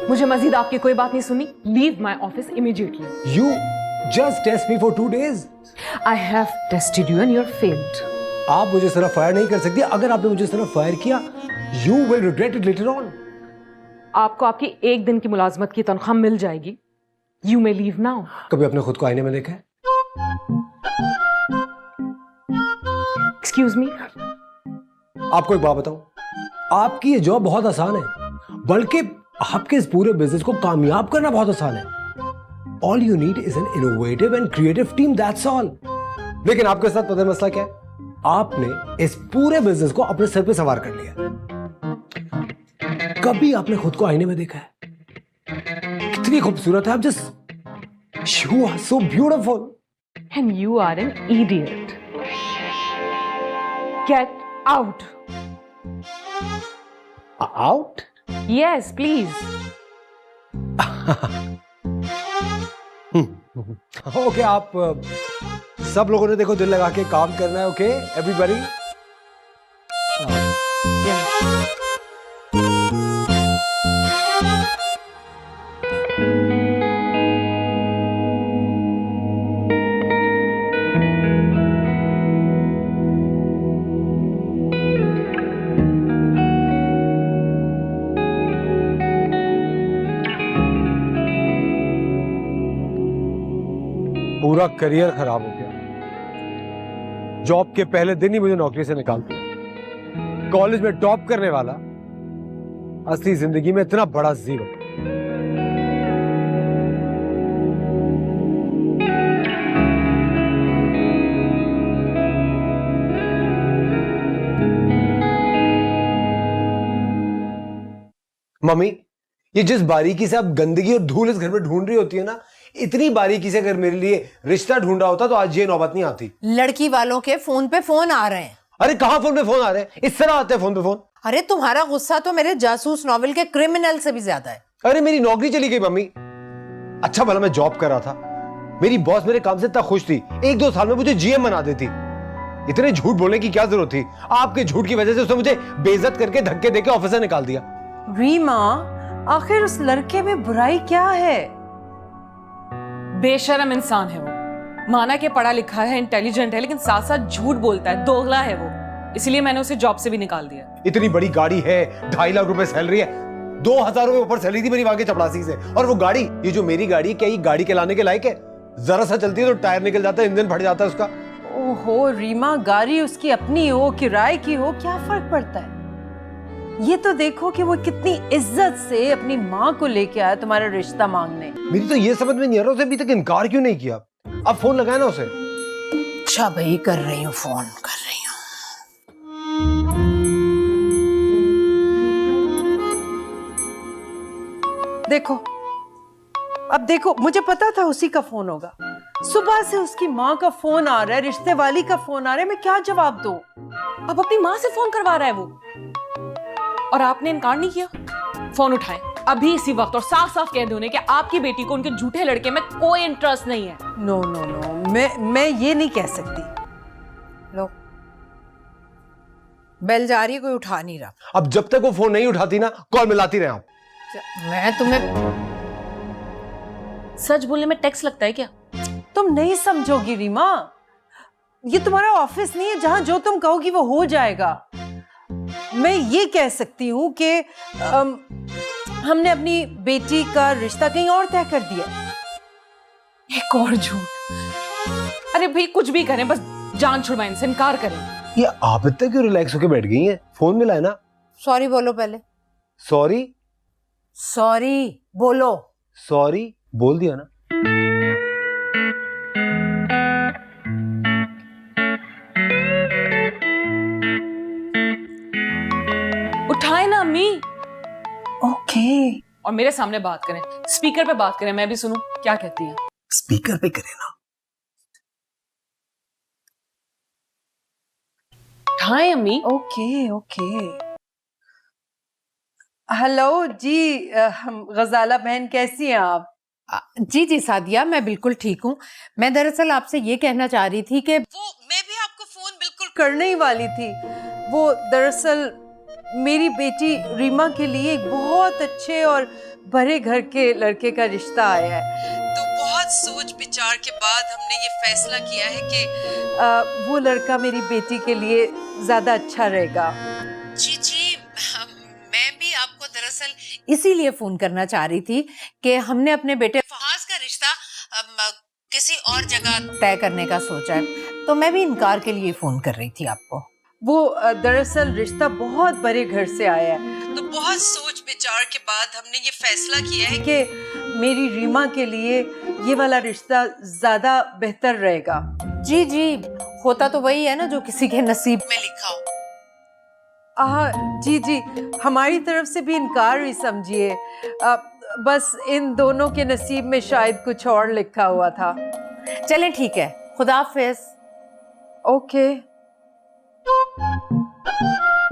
मुझे मजीद आपकी कोई बात नहीं सुनी। Leave my office immediately. You just test me for 2 days. I have tested you and you're failed. आप मुझे सिर्फ फायर नहीं कर सकती। अगर आपने मुझे सिर्फ फायर किया, you will regret it later on. आपको आपकी एक दिन की मुलाजमत की तनख्वाह मिल जाएगी। You may leave now. कभी अपने खुद को आईने में देखा है? Excuse me. आपको एक बात बताऊं, आपकी ये जॉब बहुत आसान है, बल्कि आपके इस पूरे बिजनेस को कामयाब करना बहुत आसान है। All you need is an innovative and creative team, that's all. लेकिन आपके साथ पता है मसला क्या है? आपने इस पूरे बिजनेस को अपने सर पे सवार कर लिया। कभी आपने खुद को आईने में देखा है? कितनी खूबसूरत है आप। Just you are so beautiful. And you are an idiot. Get out. Out? Yes, please. Okay, आप सब लोगों ने देखो दिल लगा के काम करना है। Okay everybody. पूरा करियर खराब हो गया। जॉब के पहले दिन ही मुझे नौकरी से निकाल दिया। कॉलेज में टॉप करने वाला, असली जिंदगी में इतना बड़ा जीरो। मम्मी, ये जिस बारीकी से आप गंदगी और धूल इस घर में ढूंढ रही होती है ना, इतनी बारीकी से अगर मेरे लिए रिश्ता ढूंढा होता तो आज ये नौबत नहीं आती। लड़की वालों के फोन पे फोन आ रहे हैं। अरे कहां फोन पे फोन आ रहे हैं? इस तरह आते हैं फोन पे फोन। अरे तुम्हारा गुस्सा तो मेरे जासूस नॉवेल के क्रिमिनल से भी ज्यादा है। अरे मेरी नौकरी चली गई मम्मी। अच्छा भला मैं जॉब कर रहा था, मेरी बॉस मेरे काम से इतना खुश थी, 1-2 साल में मुझे जीएम बना देती। इतने झूठ बोलने की क्या जरूरत थी? आपके झूठ की वजह से उसने मुझे बेइज्जत करके धक्के देके ऑफिस से निकाल दिया। रीमा, आखिर उस लड़के में बुराई क्या है? बेशरम इंसान है वो। माना कि पढ़ा लिखा है, इंटेलिजेंट है, लेकिन साथ साथ झूठ बोलता है, दोगला है वो। इसलिए मैंने उसे जॉब से भी निकाल दिया। इतनी बड़ी गाड़ी है, 2.5 लाख रुपए सैलरी है, 2,000 रुपए ऊपर सैलरी थी मेरी वहां के चपरासी से। और वो गाड़ी, ये जो मेरी गाड़ी है, क्या ये गाड़ी के लाने के लायक है? जरा सा चलती है तो टायर निकल जाता है, इंजन फट जाता है उसका। ओहो रीमा, गाड़ी उसकी अपनी हो, किराए की हो, क्या फर्क पड़ता है? ये तो देखो कि वो कितनी इज्जत से अपनी माँ को लेके आया तुम्हारा रिश्ता मांगने। मेरी तो ये समझ में नहीं आ रहा उसे अभी तक इनकार क्यों नहीं किया। अब फोन लगाया ना उसे। अच्छा भाई, कर रही हूँ, फोन कर रही हूँ। देखो, अब देखो, मुझे पता था उसी का फोन होगा। सुबह से उसकी माँ का फोन आ रहा है, रिश्ते वाली का फोन आ रहा है, मैं क्या जवाब दूं? अब अपनी माँ से फोन करवा रहा है वो, और आपने इनकार नहीं किया। फोन उठाएं अभी इसी वक्त और साफ साफ कह दो उन्हें कि आपकी बेटी को उनके झूठे लड़के में कोई इंटरेस्ट नहीं है। नो नो नो, मैं ये नहीं कह सकती। लो, बेल जा रही है, कोई उठा नहीं रहा। अब जब तक वो फोन नहीं उठाती ना, कॉल मिलाती रहे आप। मैं तुम्हें सच बोलने में टैक्स लगता है क्या? तुम नहीं समझोगी रीमा, ये तुम्हारा ऑफिस नहीं है जहां जो तुम कहोगी वो हो जाएगा। मैं ये कह सकती हूँ कि हमने अपनी बेटी का रिश्ता कहीं और तय कर दिया। एक और झूठ। अरे भाई कुछ भी करें, बस जान छुड़वाएं, इनसे इनकार करें। ये आप इतना क्यों रिलैक्स होके बैठ गई हैं? फोन मिला है ना। सॉरी बोलो पहले। सॉरी? सॉरी बोलो। सॉरी बोल दिया ना। उठाए ना अम्मी। ओके। और मेरे सामने बात करें, स्पीकर पे बात करें, मैं भी सुनूं क्या कहती हैं। स्पीकर पे करें ना। उठाए अम्मी। Okay okay. हेलो जी, गजाला बहन कैसी हैं आप? जी जी सादिया, मैं बिल्कुल ठीक हूँ। मैं दरअसल आपसे ये कहना चाह रही थी कि वो मैं भी आपको फोन बिल्कुल करने ही वाली थी। वो दरअसल मेरी बेटी रीमा के लिए एक बहुत अच्छे और बड़े घर के लड़के का रिश्ता आया है, तो बहुत सोच विचार के बाद हमने ये फैसला किया है कि वो लड़का मेरी बेटी के लिए ज्यादा अच्छा रहेगा। जी जी, मैं भी आपको दरअसल इसीलिए फोन करना चाह रही थी कि हमने अपने बेटे फहाज का रिश्ता किसी और जगह तय करने का सोचा है, तो मैं भी इनकार के लिए फोन कर रही थी आपको। वो दरअसल रिश्ता बहुत बड़े घर से आया है, तो बहुत सोच विचार के बाद हमने ये फैसला किया है कि मेरी रीमा के लिए ये वाला रिश्ता ज्यादा बेहतर रहेगा। जी जी, होता तो वही है ना जो किसी के नसीब में लिखा हो। जी जी, हमारी तरफ से भी इनकार ही समझिए, बस इन दोनों के नसीब में शायद कुछ और लिखा हुआ था। चलें ठीक है, खुदा हाफिज। ओके।